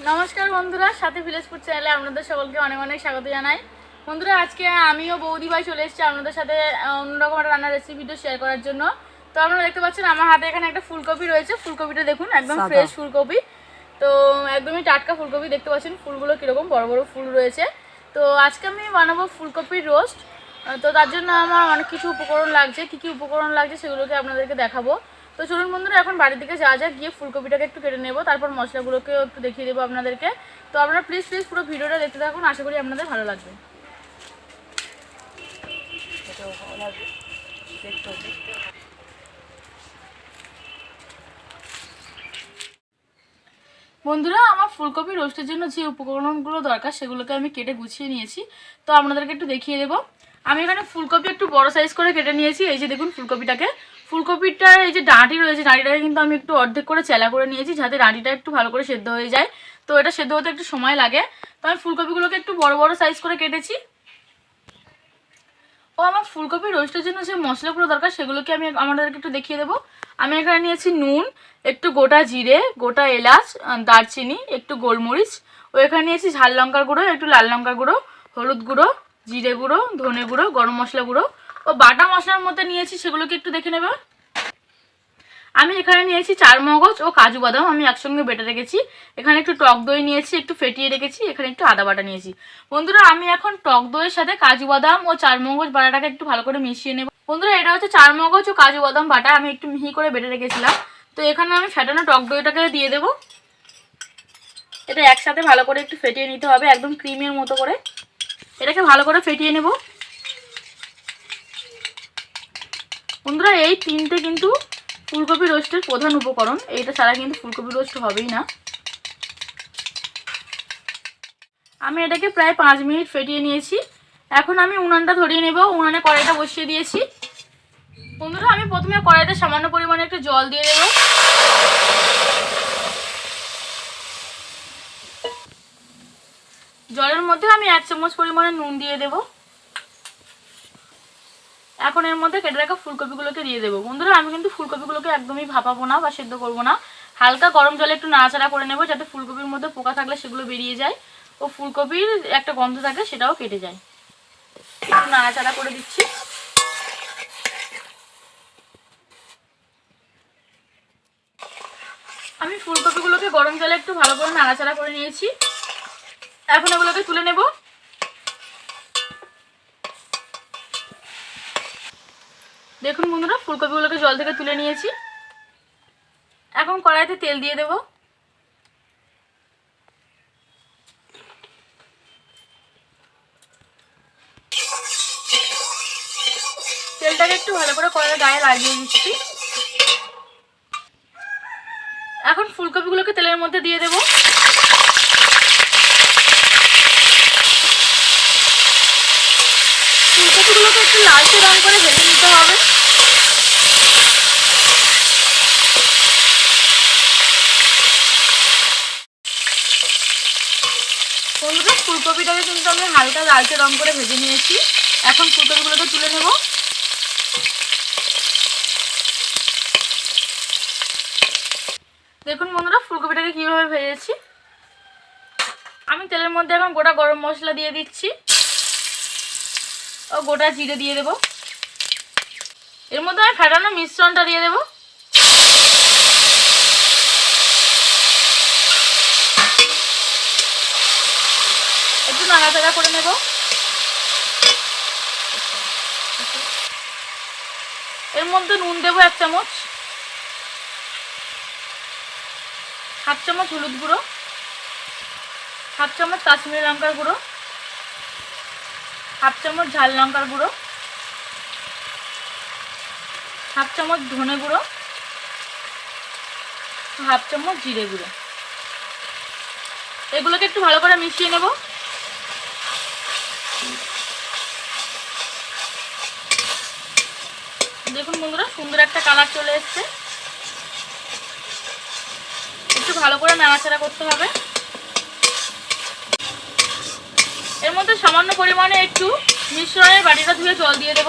নমস্কার বন্ধুরা, সাথে ভিলেজ ফুড চ্যানেলে আপনাদের সকলকে অনেক অনেক স্বাগত জানাই। বন্ধুরা, আজকে আমিও বৌদি ভাই চলে এসেছি আপনাদের সাথে অন্যরকম একটা রান্নার রেসিপি ভিডিও শেয়ার করার জন্য। তো আপনারা দেখতে পাচ্ছেন আমার হাতে এখানে একটা ফুলকপি রয়েছে। ফুলকপিটা দেখুন, একদম ফ্রেশ ফুলকপি, তো একদমই টাটকা ফুলকপি। দেখতে পাচ্ছেন ফুলগুলো কীরকম বড় বড় ফুল রয়েছে। তো আজকে আমি বানাবো ফুলকপির রোস্ট। তো তার জন্য আমার অনেক কিছু উপকরণ লাগছে। কী কী উপকরণ লাগছে সেগুলোকে আপনাদেরকে দেখাবো। তো চলুন বন্ধুরা, এখন বাড়ির দিকে যাওয়া যাক, গিয়ে ফুলকপিটাকে একটু কেটে নেবো, তারপর মশলাগুলোকেও একটু দেখিয়ে দেবো আপনাদেরকে। তো আপনারা প্লিজ পুরো ভিডিওটা দেখতে থাকুন, আশা করি আপনাদের ভালো লাগবে। বন্ধুরা, আমার ফুলকপি রোস্টের জন্য যে উপকরণগুলো দরকার সেগুলোকে আমি কেটে গুছিয়ে নিয়েছি। তো আপনাদেরকে একটু দেখিয়ে দেবো। আমি এখানে ফুলকপি একটু বড় সাইজ করে কেটে নিয়েছি। এই যে দেখুন ফুলকপিটার এই যে ডাঁটি রয়েছে, ডাঁটিটাকে কিন্তু আমি একটু অর্ধেক করে চেলা করে নিয়েছি, যাতে ডাঁটিটা একটু ভালো করে সেদ্ধ হয়ে যায়। তো এটা সেদ্ধ হতে একটু সময় লাগে। তো আমি ফুলকপিগুলোকে একটু বড় বড় সাইজ করে কেটেছি। ও আমার ফুলকপি রোস্টের জন্য যে মশলাগুলো দরকার সেগুলোকে আমি আমাদেরকে একটু দেখিয়ে দেবো। আমি এখানে নিয়েছি নুন, একটু গোটা জিরে, গোটা এলাচ, দারচিনি, একটু গোলমরিচ। ও এখানে নিয়েছি ঝাল লঙ্কার গুঁড়ো, একটু লাল লঙ্কার গুঁড়ো, হলুদ গুঁড়ো, জিরে গুঁড়ো, ধনে গুঁড়ো, গরম মশলা গুঁড়ো ও বাটা মশলার মধ্যে নিয়েছি, সেগুলোকে একটু দেখে নেবে। আমি এখানে নিয়েছি চারমগজ ও কাজু বাদাম, আমি একসঙ্গে বেটে রেখেছি। এখানে একটু টক দই নিয়েছি, একটু ফেটিয়ে রেখেছি। এখানে একটু আদা বাটা নিয়েছি। বন্ধুরা, আমি এখন টক দইয়ের সাথে কাজু বাদাম ও চারমগজ বাটাটাকে একটু ভালো করে মিশিয়ে নেব। বন্ধুরা, এটা হচ্ছে চারমগজ ও কাজু বাদাম বাটা, আমি একটু মিহি করে বেটে রেখেছিলাম। তো এখানে আমি ফেটানো টক দইটাকে দিয়ে দেবো। এটা একসাথে ভালো করে একটু ফেটিয়ে নিতে হবে, একদম ক্রিমের মতো করে। এটাকে ভালো করে ফেটিয়ে নেব। বন্ধুরা, এই তিনটে কিন্তু ফুলকপি রোস্টের প্রধান উপকরণ। এইটা ছাড়া কিন্তু ফুলকপি রোস্ট হবেই না। আমি এটাকে প্রায় 5 মিনিট ফেটিয়ে নিয়েছি। এখন আমি উনানটা ধরিয়ে নেব। উনানে কড়াইটা বসিয়ে দিয়েছি। বন্ধুরা, আমি প্রথমে কড়াইতে সামান্য পরিমাণে একটু জল দিয়ে দেব। জলের মধ্যে আমি 1 চামচ পরিমাণে নুন দিয়ে দেব। এখন এর মধ্যে কেটে রাখা ফুলকপিগুলোকে দিয়ে দেবো। বন্ধুরা, আমি কিন্তু ফুলকপিগুলোকে একদমই ভাপাবো না বা সেদ্ধ করবো না। হালকা গরম জলে একটু নাড়াচাড়া করে নেব, যাতে ফুলকপির মধ্যে পোকা থাকলে সেগুলো বেরিয়ে যায় ও ফুলকপির একটা গন্ধ থাকে সেটাও কেটে যায়। একটু নাড়াচাড়া করে দিচ্ছি। আমি ফুলকপিগুলোকে গরম জলে একটু ভালো করে নাড়াচাড়া করে নিয়েছি। এখন এগুলোকে তুলে নেব। দেখুন বন্ধুরা, ফুলকপিগুলোকে জল থেকে তুলে নিয়েছি। এখন কড়াইতে তেল দিয়ে দেব। তেলটাকে একটু ভালো করে কড়াইয়ের গায়ে লাগিয়ে দিচ্ছি। এখন ফুলকপিগুলোকে তেলের মধ্যে দিয়ে দেব। ফুলকপিগুলোকে একটু লালচে রং করে ভেজে নিতে হবে। বন্ধুরা, ফুলকপিটাকে কিন্তু আমি হালকা লালচে রং করে ভেজে নিয়েছি। এখন ফুলকপিগুলোকে তুলে নেব। দেখুন বন্ধুরা, ফুলকপিটাকে কীভাবে ভেজেছি। আমি তেলের মধ্যে এখন গোটা গরম মশলা দিয়ে দিচ্ছি ও গোটা জিরে দিয়ে দেব। এর মধ্যে আমি ফেটানো মিশ্রণটা দিয়ে দেব। একটু নাড়াচাড়া করে নেব। এর মধ্যে নুন দেব 1 চামচ, 1/2 চামচ হলুদ গুঁড়ো, 1/2 চামচ কাশ্মীরি লঙ্কার গুঁড়ো, 1/2 চামচ ঝাল লঙ্কার গুঁড়ো, 1/2 চামচ ধনে গুঁড়ো, 1/2 চামচ জিরে গুঁড়ো। এগুলোকে একটু ভালো করে মিশিয়ে নেব। দেখুন বন্ধুরা, সুন্দর একটা কালার চলে এসছে। একটু ভালো করে নাড়াচাড়া করতে হবে। এর মধ্যে সামান্য পরিমাণে একটু মিশ্রণের বাটিটা ধুয়ে জল দিয়ে দেব।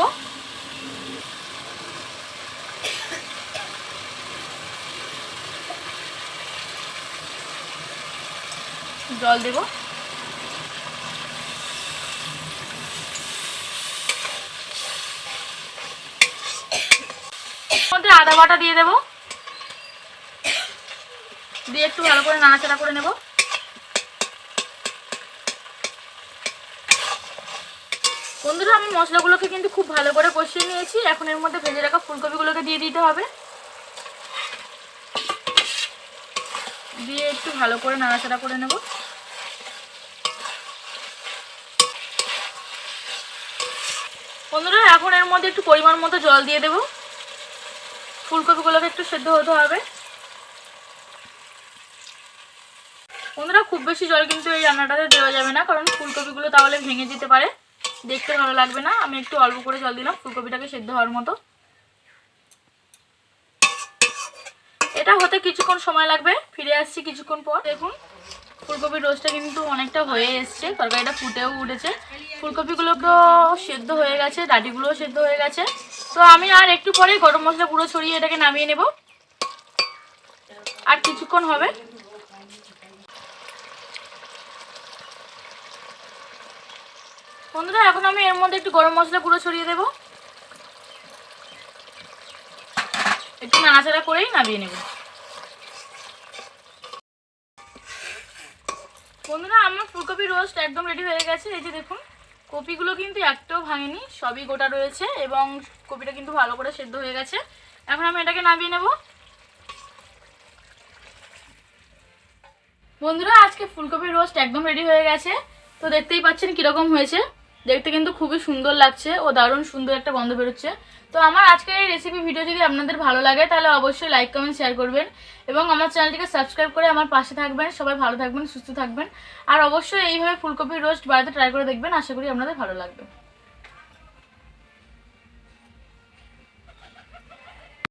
জল দেবো। মধ্যে আদা বাটা দিয়ে দেবো, দিয়ে একটু ভালো করে নাড়াচাড়া করে নেব। বন্ধুরা আমি মশলাগুলোকে কিন্তু খুব ভালো করে কষিয়ে নিয়েছি। এখন এর মধ্যে ভেজে রাখা ফুলকপিগুলোকে দিয়ে দিতে হবে, দিয়ে একটু ভালো করে নাড়াচাড়া করে নেব। বন্ধুরা এখন এর মধ্যে একটু পরিমাণ মতো জল দিয়ে দেব, ফুলকপিগুলোকে একটু সেদ্ধ হতে হবে। বন্ধুরা খুব বেশি জল কিন্তু এই রান্নাটাতে দেওয়া যাবে না, কারণ ফুলকপিগুলো তাহলে ভেঙে যেতে পারে, দেখতে ভালো লাগবে না। আমি একটু অল্প করে জল দিলাম ফুলকপিটাকে সেদ্ধ হওয়ার মতো। এটা হতে কিছুক্ষণ সময় লাগবে, ফিরে আসছি কিছুক্ষণ পর। দেখুন ফুলকপির রোস্টটা কিন্তু অনেকটা হয়ে এসছে, তরকারিটা ফুটেও উঠেছে, ফুলকপিগুলোকেও সেদ্ধ হয়ে গেছে, ডাঁটিগুলোও সেদ্ধ হয়ে গেছে। তো আমি আর একটু পরেই গরম মশলা গুঁড়ো ছড়িয়ে এটাকে নামিয়ে নেব, আর কিছুক্ষণ হবে। বন্ধুরা এখন আমি এর মধ্যে একটু গরম মশলা গুঁড়ো ছড়িয়ে দেব, একটু নাড়াচাড়া করেই নামিয়ে নেব। বন্ধুরা আমার ফুলকপি রোস্ট একদম রেডি হয়ে গেছে। এই যে দেখুন কপিগুলো কিন্তু একটাও ভাঙেনি, সবই গোটা রয়েছে এবং কপিটা কিন্তু ভালো করে সেদ্ধ হয়ে গেছে। এখন আমি এটাকে নামিয়ে নেব। বন্ধুরা আজকে ফুলকপির রোস্ট একদম রেডি হয়ে গেছে। তো দেখতেই পাচ্ছেন কীরকম হয়েছে, দেখতে কিন্তু খুবই সুন্দর লাগছে ও দারুণ সুন্দর একটা গন্ধ বেরোচ্ছে। তো আমার আজকের এই রেসিপি ভিডিও যদি আপনাদের ভালো লাগে তাহলে অবশ্যই লাইক কমেন্ট শেয়ার করবেন এবং আমার চ্যানেলটিকে সাবস্ক্রাইব করে আমার পাশে থাকবেন। সবাই ভালো থাকবেন, সুস্থ থাকবেন, আর অবশ্যই এইভাবে ফুলকপির রোস্ট বাড়িতে ট্রাই করে দেখবেন, আশা করি আপনাদের ভালো লাগবে।